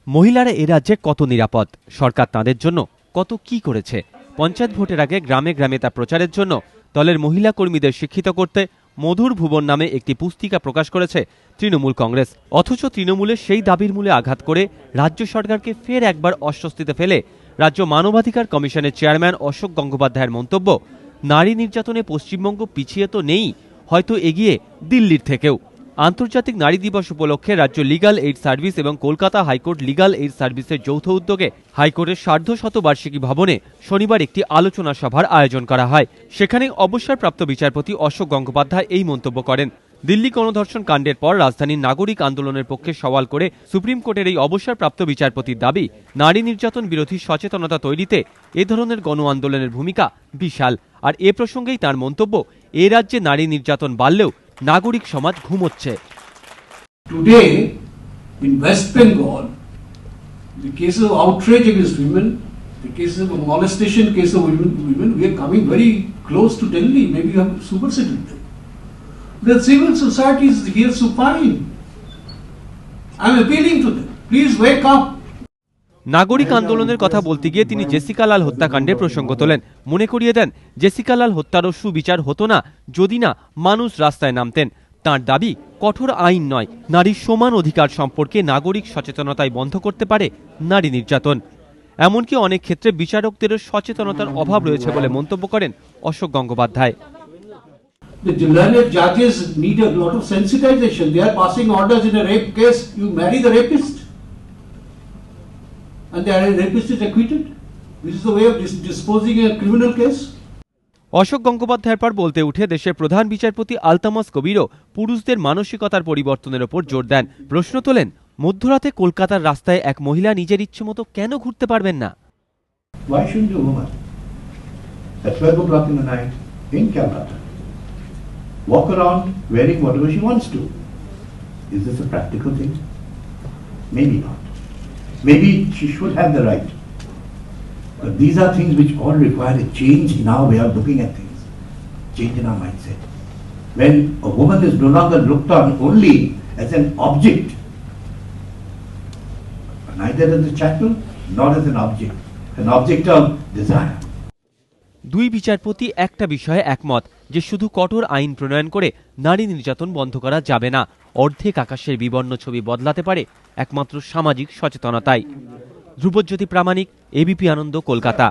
মহিলারা এ রাজ্যে কত নিরাপদ, সরকার তাঁদের জন্য কত কি করেছে। পঞ্চায়েত ভোটের আগে গ্রামে গ্রামে তা প্রচারের জন্য দলের মহিলা কর্মীদের শিক্ষিত করতে মধুর ভুবন নামে একটি পুস্তিকা প্রকাশ করেছে তৃণমূল কংগ্রেস। অথচ তৃণমূলের সেই দাবির মূলে আঘাত করে রাজ্য সরকারকে ফের একবার অস্বস্তিতে ফেলে রাজ্য মানবাধিকার কমিশনের চেয়ারম্যান অশোক গঙ্গোপাধ্যায়ের মন্তব্য, নারী নির্যাতনে পশ্চিমবঙ্গ পিছিয়ে তো নেই, হয়তো এগিয়ে দিল্লির থেকেও। আন্তর্জাতিক নারী দিবস উপলক্ষে রাজ্য লিগাল এইড সার্ভিস এবং কলকাতা হাইকোর্ট লিগাল এইড সার্ভিসের যৌথ উদ্যোগে হাইকোর্টের সার্ধশতবার্ষিকী ভবনে শনিবার একটি আলোচনা সভার আয়োজন করা হয়। সেখানে অবসরপ্রাপ্ত বিচারপতি অশোক গঙ্গোপাধ্যায় এই মন্তব্য করেন। দিল্লি গণধর্ষণ কাণ্ডের পর রাজধানীর নাগরিক আন্দোলনের পক্ষে সওয়াল করে সুপ্রিম কোর্টের এই অবসরপ্রাপ্ত বিচারপতির দাবি, নারী নির্যাতন বিরোধী সচেতনতা তৈরিতে এ ধরনের গণ আন্দোলনের ভূমিকা বিশাল। আর এ প্রসঙ্গেই তার মন্তব্য, এ রাজ্যে নারী নির্যাতন বাড়লেও নাগরিক সমাজ ঘুমোচ্ছে। Today in West Bengal, the cases of outrage against women, the cases of molestation, cases of women, we are coming very close to Delhi. Maybe you have superseded them. The civil society is here supine. I am appealing to them. Please wake up. নাগরিক আন্দোলনের কথা বলতে গিয়ে তিনি Jessica লাল হত্যাকাণ্ডের প্রসঙ্গ তোলেন। মনে করিয়ে দেন, জেসিকা লাল হত্যারও সুবিচার হতো না যদি না মানুষ রাস্তায় নামতেন। তাঁর দাবি, কঠোর আইন নয়, নারীর সমান অধিকার সম্পর্কে নাগরিক সচেতনতাই বন্ধ করতে পারে নারী নির্যাতন। এমনকি অনেক ক্ষেত্রে বিচারকদেরও সচেতনতার অভাব রয়েছে বলে মন্তব্য করেন Ashok Gangopadhyay. The learned judges need a lot of sensitization. They are passing orders in a rape case. You marry the rapist, and the rapist is acquitted. This is the way of disposing a criminal case. Ashok গঙ্গোপাধ্যায়ের পর বলতে উঠে দেশের প্রধান বিচারপতি আলতামাস কবিরও পুরুষদের মানসিকতার পরিবর্তনের ওপর জোর দেন। প্রশ্ন তোলেন, মধ্যরাতে কলকাতার রাস্তায় এক মহিলা নিজের ইচ্ছে মতো কেন ঘুরতে পারবেন না? Why shouldn't a woman at 12 o'clock in the night in Calcutta walk around wearing whatever she wants to? Is this a practical thing? Maybe not. Maybe she should have the right. But these are things which all require a change in our way of looking at things, change in our mindset. When a woman is no longer looked on only as an object, neither as a chattel nor as an object of desire. দুই বিচারপতি একটা বিষয়ে একমত, যে শুধু কঠোর আইন প্রণয়ন করে নারী নির্যাতন বন্ধ করা যাবে না। অর্ধেক আকাশের বিবর্ণ ছবি বদলাতে পারে একমাত্র সামাজিক সচেতনতাই। ধ্রুবজ্যোতি প্রামাণিক, এবিপি আনন্দ, কলকাতা।